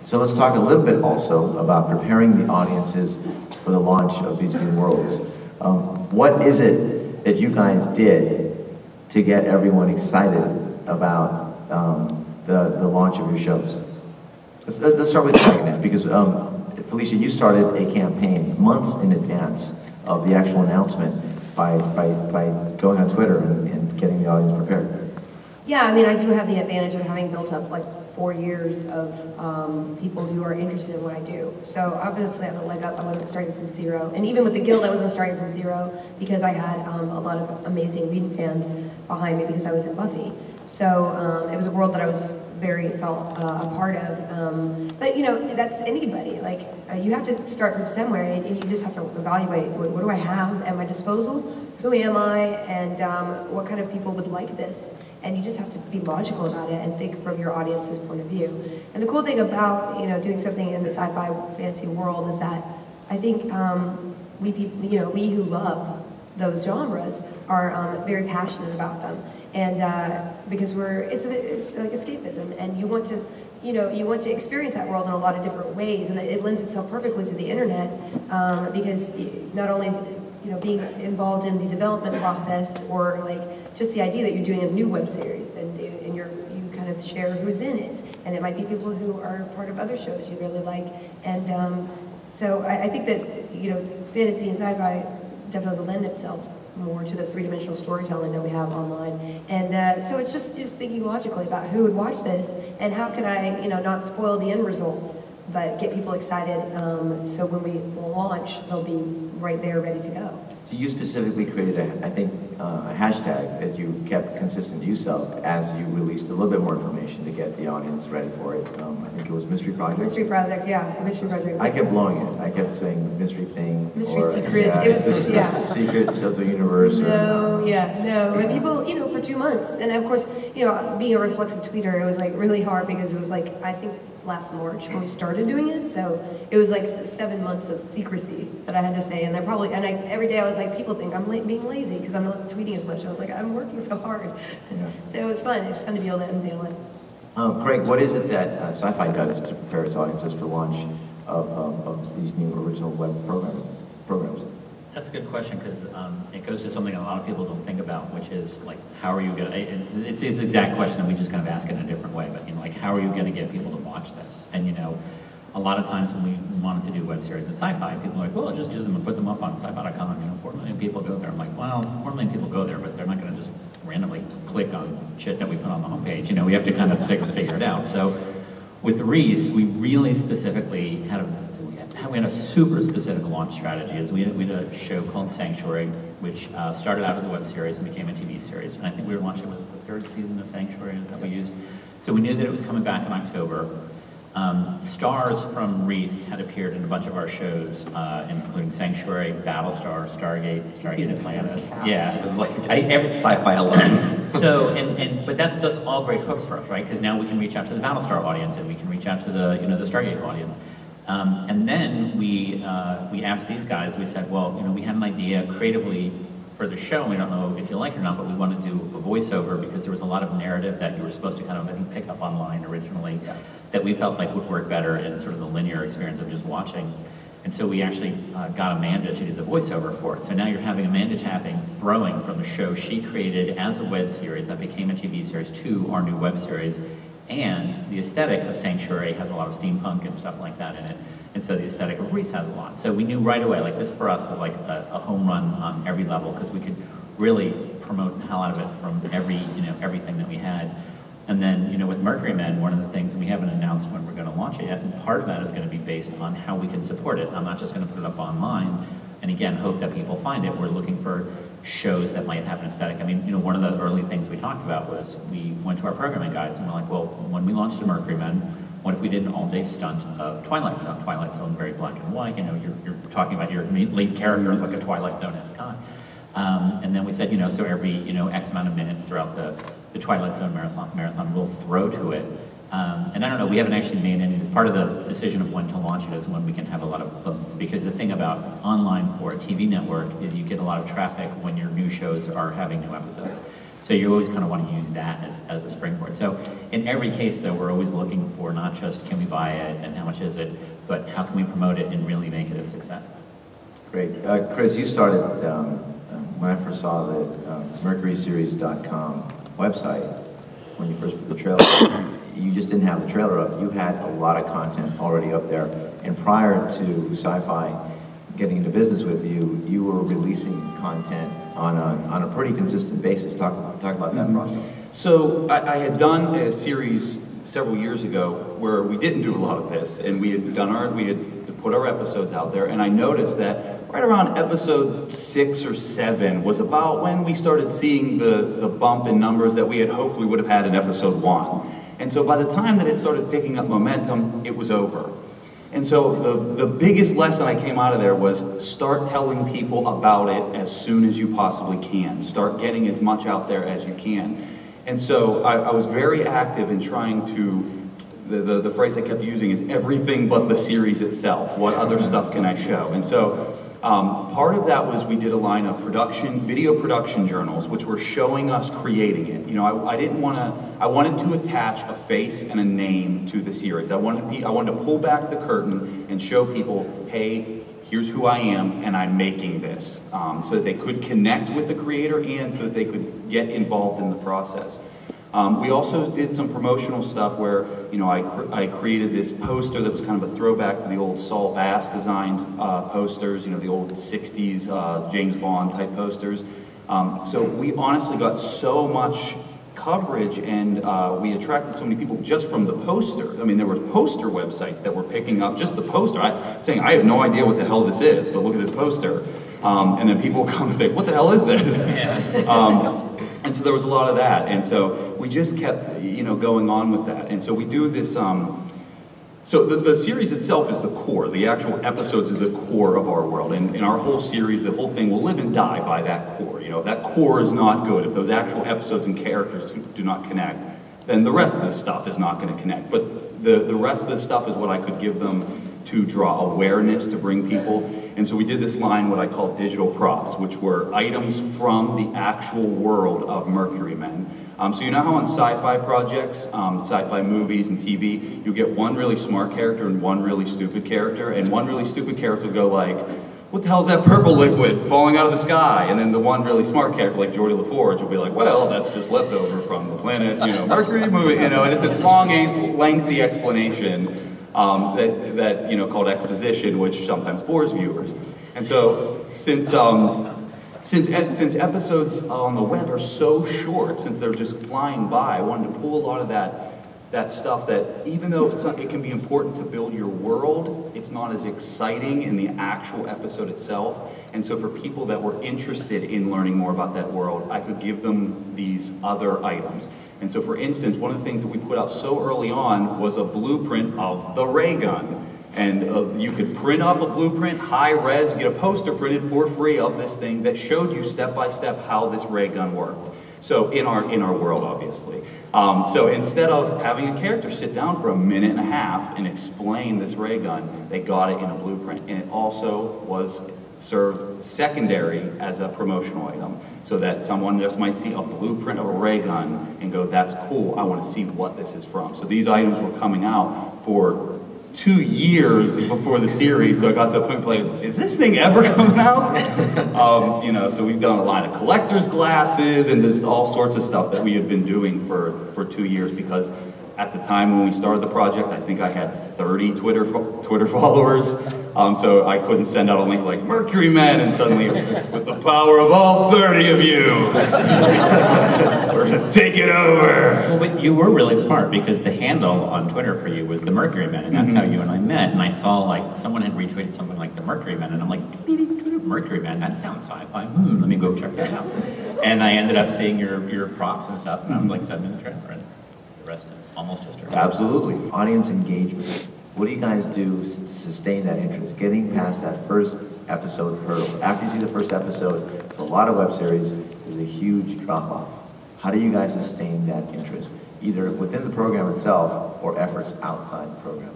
So let's talk a little bit also about preparing the audiences for the launch of these new worlds. What is it that you guys did to get everyone excited about the launch of your shows? Let's start with Dragonet, because Felicia, you started a campaign months in advance of the actual announcement by going on Twitter and getting the audience prepared. Yeah, I mean, I do have the advantage of having built up like 4 years of people who are interested in what I do. So obviously I have a leg up. I wasn't starting from zero. And even with the Guild, I wasn't starting from zero because I had a lot of amazing reading fans behind me because I was in Buffy. So it was a world that I was felt a part of. But you know, that's anybody. Like you have to start from somewhere, and you just have to evaluate what do I have at my disposal, who am I, and what kind of people would like this. And you just have to be logical about it and think from your audience's point of view. And the cool thing about doing something in the sci-fi fantasy world is that I think we who love those genres are very passionate about them. And because it's like escapism, and you want to experience that world in a lot of different ways, and it lends itself perfectly to the internet because not only being involved in the development process or like just the idea that you're doing a new web series and you kind of share who's in it, and it might be people who are part of other shows you really like, and so I think that fantasy and sci-fi definitely lend itself more to the three-dimensional storytelling that we have online, and so it's just thinking logically about who would watch this and how can I not spoil the end result but get people excited so when we launch they'll be right there ready to go. So you specifically created a hashtag that you kept consistent use of as you released a little bit more information to get the audience ready for it. I think it was Mystery Project. Mystery Project, yeah, Mystery Project. I kept blowing it. I kept saying mystery thing. Mystery secret. Yeah, it was secret of the universe. No. And people, for 2 months, and of course, being a reflexive tweeter, it was like really hard because it was like I think last March when we started doing it, so it was like 7 months of secrecy that I had to say, and every day I was like, people think I'm being lazy because I'm not tweeting as much. I was like, I'm working so hard. Yeah. So it was fun. It's fun to be able to unveil it. Craig, what is it that Sci-Fi does to prepare its audiences for launch of these new original web programs? That's a good question because it goes to something a lot of people don't think about, which is like, how are you going to, it's the exact question and we just kind of ask it in a different way, but like, how are you going to get people to watch this? And a lot of times when we wanted to do web series at Sci-Fi, people are like, well, just do them and put them up on sci-fi.com, 4 million people go there. I'm like, well, 4 million people go there, but they're not going to just randomly click on shit that we put on the homepage. We have to kind of figure it out. So with Reese, we really specifically had a super specific launch strategy. We had a show called Sanctuary, which started out as a web series and became a TV series. And I think we were launching with the 3rd season of Sanctuary that we used. So we knew that it was coming back in October. Stars from Reese had appeared in a bunch of our shows, including Sanctuary, Battlestar, Stargate Atlantis. Yeah, it was like Sci-Fi alone. So, but that's all great hooks for us, right? Because now we can reach out to the Battlestar audience and we can reach out to the the Stargate audience. And then we asked these guys. We said, well, we had an idea creatively for the show. We don't know if you like it or not, but we want to do a voiceover because there was a lot of narrative that you were supposed to kind of pick up online originally that we felt like would work better in sort of the linear experience of just watching. And so we actually got Amanda to do the voiceover for it. So now you're having Amanda Tapping throwing from the show she created as a web series that became a TV series to our new web series. And the aesthetic of Sanctuary has a lot of steampunk and stuff like that in it. And so the aesthetic of Reese has a lot. So we knew right away, like this for us was like a home run on every level because we could really promote the hell out of it from everything that we had. And then, with Mercury Men, one of the things, we haven't announced when we're going to launch it yet, and part of that is going to be based on how we can support it. I'm not just going to put it up online and again, hope that people find it. We're looking for shows that might have an aesthetic. I mean, one of the early things we talked about was we went to our programming guys and we're like, well, when we launched the Mercury Men, what if we did an all-day stunt of Twilight Zone? Twilight Zone, very black and white. You're talking about your lead character is like a Twilight Zone-esque guy. And then we said, so every X amount of minutes throughout the Twilight Zone marathon, we'll throw to it. And I don't know, we haven't actually made any, as part of the decision of when to launch it is when we can have a lot of, because the thing about online for a TV network is you get a lot of traffic when your new shows are having new episodes. So you always kind of want to use that as a springboard. So in every case, though, we're always looking for not just can we buy it and how much is it, but how can we promote it and really make it a success. Great. Chris, you started, when I first saw the mercuryseries.com website, when you first put the trailer up, you just didn't have the trailer up. You had a lot of content already up there. And prior to Sci-Fi getting into business with you, you were releasing content on a pretty consistent basis. Talk about that process. So I had done a series several years ago where we didn't do a lot of this, and we had put our episodes out there, and I noticed that right around episode 6 or 7 was about when we started seeing the bump in numbers that we had hoped we would have had in episode 1. And so by the time that it started picking up momentum, it was over. And so the biggest lesson I came out of there was start telling people about it as soon as you possibly can. Start getting as much out there as you can. And so I was very active in trying to, the phrase I kept using is everything but the series itself. What other stuff can I show? And so part of that was we did a line of video production journals, which were showing us creating it. You know, I wanted to attach a face and a name to the series. I wanted to pull back the curtain and show people, hey, here's who I am, and I'm making this, so that they could connect with the creator and so that they could get involved in the process. We also did some promotional stuff where, you know, I created this poster that was kind of a throwback to the old Saul Bass designed posters, you know, the old 60s James Bond type posters. So we honestly got so much coverage, and we attracted so many people just from the poster. I mean, there were poster websites that were picking up just the poster, saying, I have no idea what the hell this is, but look at this poster. And then people come and say, what the hell is this? Yeah. And so there was a lot of that, and so we just kept, you know, going on with that. And so we do this, so the series itself is the core. The actual episodes are the core of our world. And in our whole series, the whole thing will live and die by that core. You know, if that core is not good, if those actual episodes and characters do not connect, then the rest of the stuff is not going to connect. But the rest of the stuff is what I could give them to draw awareness, to bring people. And so we did this line, what I call digital props, which were items from the actual world of Mercury Men. So you know how on sci-fi projects, sci-fi movies and TV, you get one really smart character and one really stupid character, and one really stupid character will go like, what the hell is that purple liquid falling out of the sky? And then the one really smart character, like Geordie LaForge, will be like, well, that's just leftover from the planet, you know, Mercury movie, you know, and it's this long, lengthy explanation that you know, called exposition, which sometimes bores viewers. And so since episodes on the web are so short, since they're just flying by, I wanted to pull a lot of that stuff that, even though it can be important to build your world, it's not as exciting in the actual episode itself. And so for people that were interested in learning more about that world, I could give them these other items. And so for instance, one of the things that we put out so early on was a blueprint of the ray gun. And you could print up a blueprint, high res, get a poster printed for free of this thing that showed you step by step how this ray gun worked. So in our world, obviously. So instead of having a character sit down for a minute and a half and explain this ray gun, they got it in a blueprint. And it also was served secondary as a promotional item, so that someone just might see a blueprint of a ray gun and go, that's cool, I want to see what this is from. So these items were coming out for 2 years before the series, so I got to the point like, is this thing ever coming out? You know, so we've done a line of collector's glasses and just all sorts of stuff that we had been doing for 2 years, because at the time when we started the project, I think I had 30 Twitter followers, so I couldn't send out a link like Mercury Men and suddenly, with the power of all 30 of you, we're gonna take it over. Well, but you were really smart, because the handle on Twitter for you was the Mercury Men, and that's how you and I met. And I saw like someone had retweeted something like the Mercury Men, and I'm like, Mercury Men, that sounds sci-fi. Let me go check that out. And I ended up seeing your props and stuff, and I was like, send me the trailer, and the rest is almost history. Absolutely. Audience engagement. What do you guys do to sustain that interest? Getting past that first episode hurdle. After you see the first episode, a lot of web series, there's a huge drop-off. How do you guys sustain that interest, either within the program itself or efforts outside the program?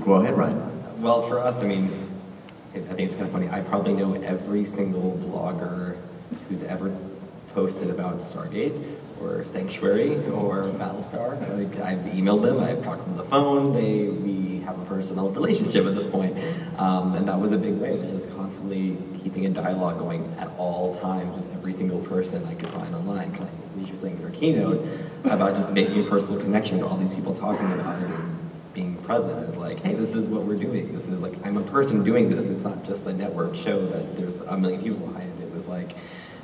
Go ahead, Ryan. Well, for us, I mean, I think it's kind of funny. I probably know every single blogger who's ever posted about Stargate or Sanctuary or Battlestar. Like, I've emailed them, I've talked to them on the phone, we have a personal relationship at this point. And that was a big way. It was just constantly keeping a dialogue going at all times with every single person I could find online. Like Alicia was saying in her keynote about just making a personal connection to all these people talking about it and being present. It's like, hey, this is what we're doing. This is like, I'm a person doing this. It's not just a network show that there's a million people behind it. It was like,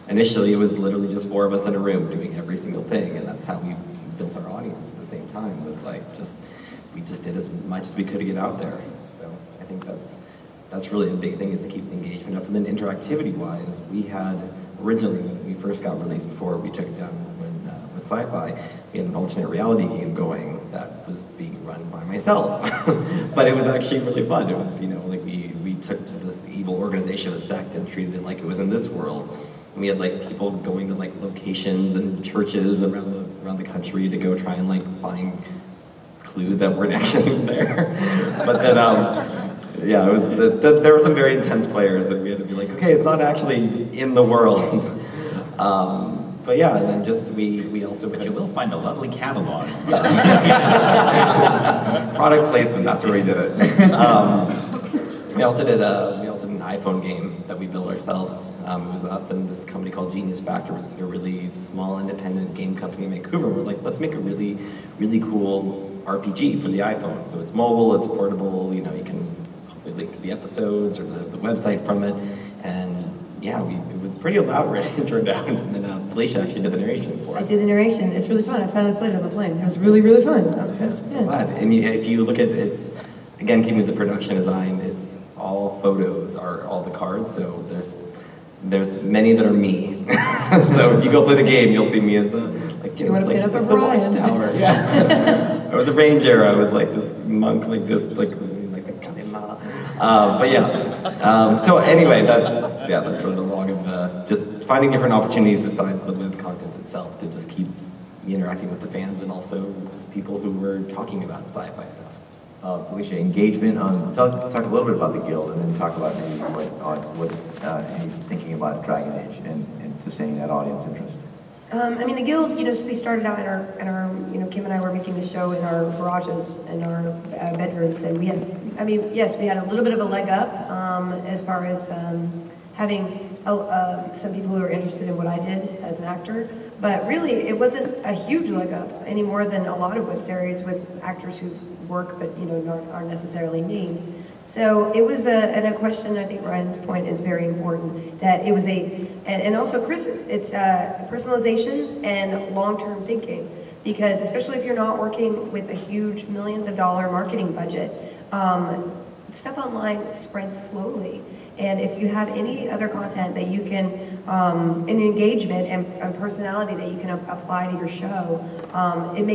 initially, it was literally just 4 of us in a room doing every single thing, and that's how we built our audience at the same time. It was like, we just did as much as we could to get out there. So I think that's really a big thing, is to keep the engagement up. And then interactivity-wise, we had, originally, when we first got released, before we took it down with Sci-fi, we had an alternate reality game going that was being run by myself. But it was actually really fun. It was, like we took this evil organization, a sect, and treated it like it was in this world. And we had like people going to like locations and churches around the country to go try and like find clues that weren't actually there. But then, yeah, it was there were some very intense players, and we had to be like, okay, it's not actually in the world. But yeah, and then just we also. But you will find a lovely catalog. Product placement. That's where we did it. We also did an iPhone game that we built ourselves. It was us and this company called Genius Factor, which is a really small independent game company in Vancouver. We're like, let's make a really, really cool RPG for the iPhone. So it's mobile, it's portable. You can hopefully link to the episodes or the website from it. And yeah, it was pretty elaborate, it turned out. And then Alicia actually did the narration for it. I did the narration. It's really fun. I finally played it on the plane. It was really, really fun. Yeah. Glad. And if you look at it, it's, again, keeping with the production design, it's all photos are all the cards. So there's many that are me. So if you go play the game, you'll see me as the watchtower. Yeah. I was a ranger. I was like this monk, like this, like the kalima. But yeah. So anyway, that's sort of the log of just finding different opportunities besides the web content itself to just keep interacting with the fans and also just people who were talking about sci-fi stuff. Alicia, engagement on, talk a little bit about the Guild, and then talk about maybe what you're thinking about Dragon Age and sustaining that audience interest. I mean, the Guild, we started out in our, Kim and I were making the show in our garages, in our bedrooms, and we had, yes, we had a little bit of a leg up as far as having some people who were interested in what I did as an actor, but really it wasn't a huge leg up any more than a lot of web series with actors who work but aren't necessarily names. So it was and a question, I think Ryan's point is very important, that it was and also Chris's, it's personalization and long-term thinking, because especially if you're not working with a huge millions of dollar marketing budget, stuff online spreads slowly. And if you have any other content that you can, an engagement and personality that you can apply to your show, it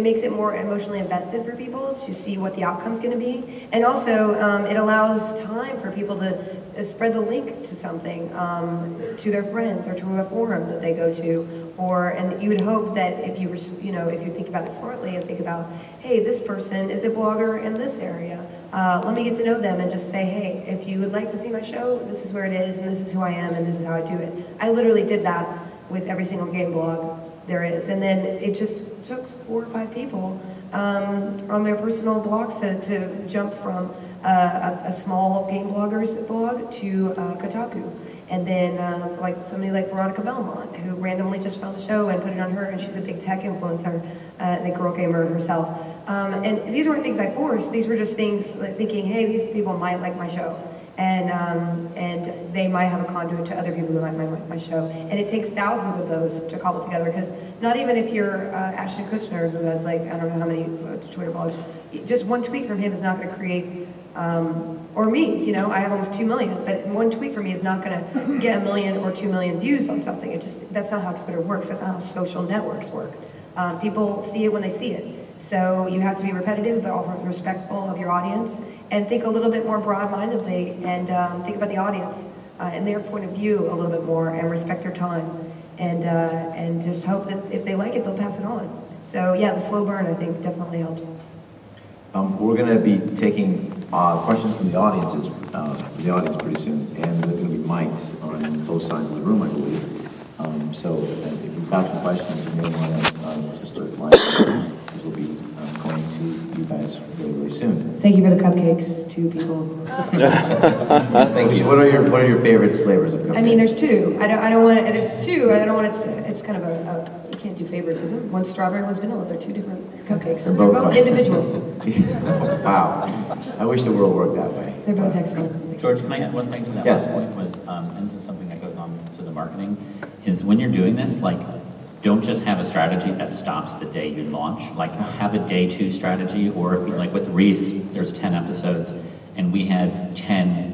makes it more emotionally invested for people to see what the outcome's going to be. And also, it allows time for people to spread the link to something, to their friends or to a forum that they go to. And you would hope that if you were, if you think about it smartly and think about, hey, this person is a blogger in this area. Let me get to know them and just say, hey, if you would like to see my show, this is where it is, and this is who I am, and this is how I do it. I literally did that with every single game blog there is. And then it just took 4 or 5 people on their personal blogs to jump from a small game blogger's blog to Kotaku. And then like somebody like Veronica Belmont, who randomly just found the show and put it on her, and she's a big tech influencer and a girl gamer herself. And these weren't things I forced. These were just things like thinking, hey, these people might like my show. And they might have a conduit to other people who like my show. And it takes thousands of those to cobble together, because not even if you're Ashton Kutcher, who has like, I don't know how many Twitter blogs, just one tweet from him is not going to create, or me, I have almost 2 million, but one tweet from me is not going to get 1 million or 2 million views on something. That's not how Twitter works. That's not how social networks work. People see it when they see it. So you have to be repetitive, but also respectful of your audience, and think a little bit more broad-mindedly, and think about the audience and their point of view a little bit more, and respect their time, and just hope that if they like it, they'll pass it on. So yeah, the slow burn, I think, definitely helps. We're going to be taking questions from the audience pretty soon, and there are going to be mics on both sides of the room, I believe. So if you've got some questions, you may want to just line up, because we'll be going to you guys really, really soon. Thank you for the cupcakes, two people. Thank you. What are your favorite flavors of cupcakes? I mean, there's two. I don't want it. There's two. I don't want it. It's kind of you can't do favoritism. One's strawberry, one's vanilla. They're two different cupcakes. They're They're both both fine. individuals. Wow. I wish the world worked that way. They're both excellent. George, can I add one thing to that Yes. last point was, and this is something that goes on to the marketing, is when you're doing this, like, don't just have a strategy that stops the day you launch. Like, have a day 2 strategy, or if you, like with Reese, there's 10 episodes, and we had 10,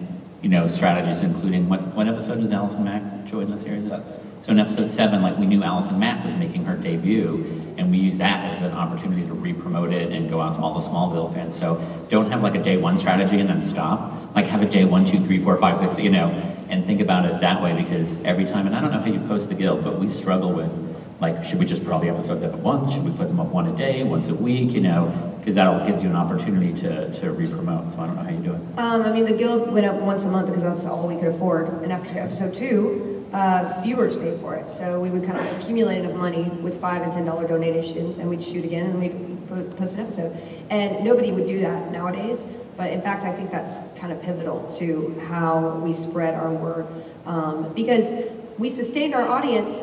strategies, including, what episode does Allison Mack join the series? So in episode 7, like, we knew Allison Mack was making her debut, and we used that as an opportunity to re-promote it and go out to all the Smallville fans. So don't have like a day 1 strategy and then stop. Like, have a day 1, 2, 3, 4, 5, 6, and think about it that way, because every time, and I don't know how you post the Guild, but we struggle with, like, should we just put all the episodes up at once? Should we put them up one a day, once a week, because that gives you an opportunity to re-promote. So I don't know how you do it. I mean, the Guild went up once a month because that's all we could afford. And after episode 2, viewers paid for it. So we would kind of accumulate enough money with $5 and $10 donations, and we'd shoot again, and we'd post an episode. And nobody would do that nowadays. But in fact, I think that's kind of pivotal to how we spread our word. Because we sustained our audience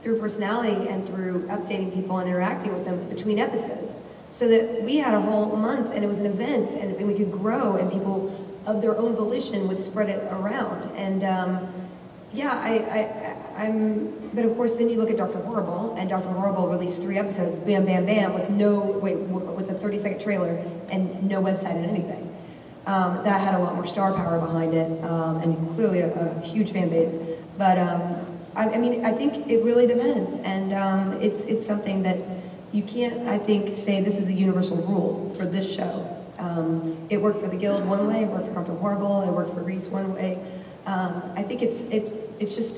through personality and through updating people and interacting with them between episodes. So that we had a whole month, and it was an event, and we could grow, and people of their own volition would spread it around. And but of course then you look at Dr. Horrible, and Dr. Horrible released 3 episodes, bam, bam, bam, with a 30-second trailer and no website and anything. That had a lot more star power behind it, and clearly a huge fan base. But I mean, I think it really depends, and it's something that you can't, I think, say this is a universal rule for this show. It worked for the Guild one way, it worked for Dr. Horrible, it worked for Reese one way. I think it's just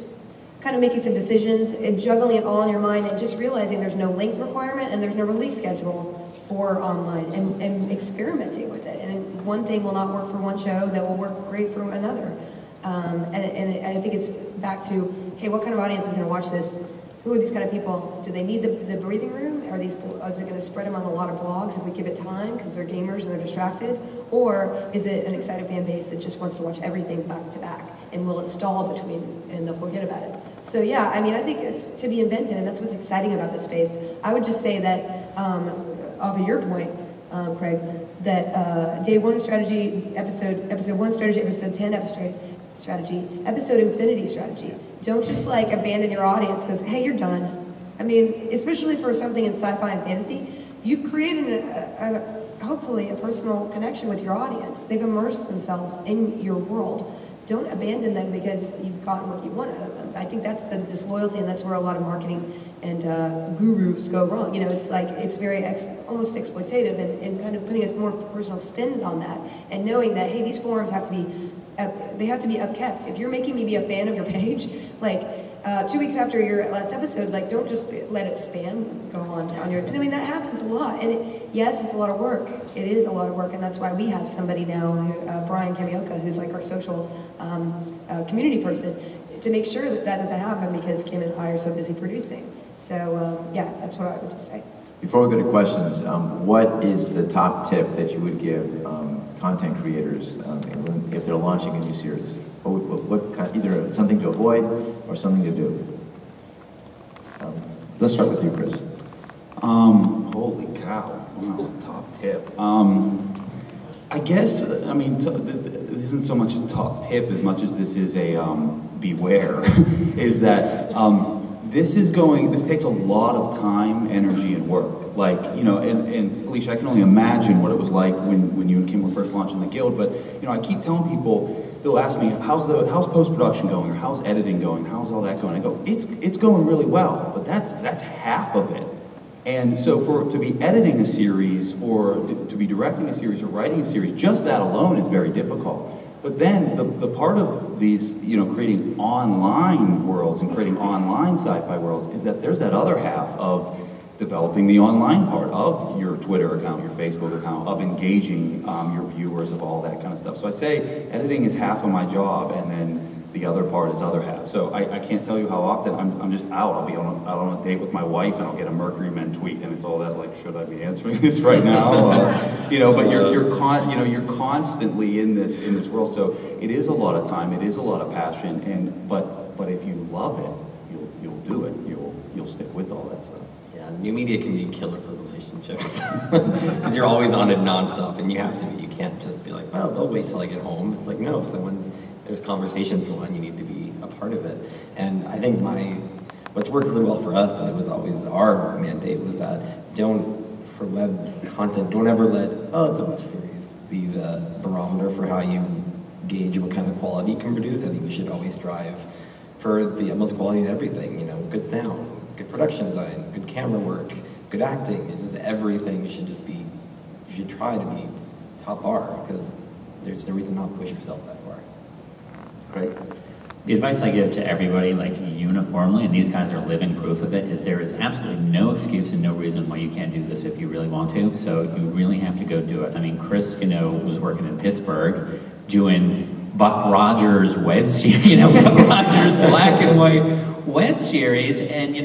kind of making some decisions and juggling it all in your mind, and just realizing there's no length requirement and there's no release schedule for online, and experimenting with it. And one thing will not work for one show that will work great for another. And I think it's back to, hey, what kind of audience is going to watch this? Who are these kind of people? Do they need the breathing room? Is it going to spread them on a lot of blogs if we give it time because they're gamers and they're distracted? Or is it an excited fan base that just wants to watch everything back to back? And will it stall between and they'll forget about it? So yeah, I mean, I think it's to be invented, and that's what's exciting about this space. I would just say that, off of your point, Craig, that day 1 strategy, episode 1 strategy, episode 10 strategy, episode infinity strategy. Don't just like abandon your audience because, hey, you're done. I mean, especially for something in sci-fi and fantasy, you've created hopefully a personal connection with your audience. They've immersed themselves in your world. Don't abandon them because you've gotten what you want out of them. I think that's the disloyalty, and that's where a lot of marketing and gurus go wrong. It's like, it's very almost exploitative, and kind of putting a more personal spin on that, and knowing that, hey, these forums have to be they have to be upkept. If you're making me be a fan of your page, like 2 weeks after your last episode, like, don't just let it spam go on your. I mean, that happens a lot, and yes, it's a lot of work. It is a lot of work, and that's why we have somebody now, Brian Kamioka, who's like our social community person, to make sure that that doesn't happen because Kim and I are so busy producing. So yeah, that's what I would just say. Before we go to questions, what is the top tip that you would give content creators if they're launching a new series? What kind, either something to avoid or something to do? Let's start with you, Chris. Holy cow! Wow, top tip. I guess, I mean, this isn't so much a top tip as much as this is a beware. Is that this takes a lot of time, energy, and work. Like, and Alicia, I can only imagine what it was like when you and Kim were first launching the Guild, but, I keep telling people, they'll ask me, how's post-production going, or how's editing going, how's all that going? I go, it's going really well, but that's half of it. And so to be editing a series, or to be directing a series, or writing a series, just that alone is very difficult. But then the part of these, creating online worlds and creating online sci-fi worlds is that there's that other half of developing the online part of your Twitter account, your Facebook account, of engaging your viewers, of all that kind of stuff. So I say editing is half of my job, and then the other part is other half. So I can't tell you how often I'm just out. I'll be out on a date with my wife and I'll get a Mercury Men tweet and it's all that like, should I be answering this right now? But you're constantly in this world. So it is a lot of time. It is a lot of passion. But if you love it, you'll do it. You'll stick with all that stuff. Yeah, new media can be killer for relationships because you're always on it nonstop, and you have to be. You can't just be like, well, they'll wait till I get home. It's like, no, there's conversations going on. You need to be a part of it. And I think what's worked really well for us, and it was always our mandate, was that for web content, don't ever let it's a web series be the barometer for how you gauge what kind of quality you can produce. I think we should always strive for the utmost quality in everything. Good sound, good production design, good camera work, good acting, and just everything you should try to be top bar, because there's no reason not to push yourself that far. Great. The advice I give to everybody, like uniformly, and these guys are living proof of it, is there is absolutely no excuse and no reason why you can't do this if you really want to. So you really have to go do it. I mean, Chris, was working in Pittsburgh doing Buck Rogers web series, Buck Rogers black and white web series, and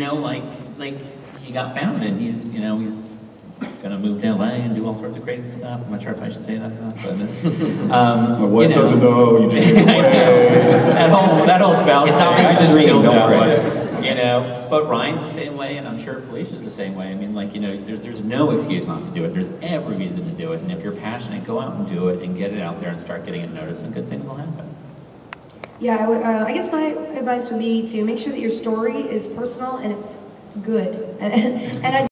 like he got found, and he's gonna move to LA and do all sorts of crazy stuff. I'm not sure if I should say that, but My wife doesn't know. You just give away. that whole spouse It's thing, not I just extreme, killed don't that worry. one. But Ryan's the same way, and I'm sure Felicia's the same way. I mean, there's no excuse not to do it. There's every reason to do it, and if you're passionate, go out and do it and get it out there and start getting it noticed, and good things will happen. Yeah, I guess my advice would be to make sure that your story is personal and it's good. And I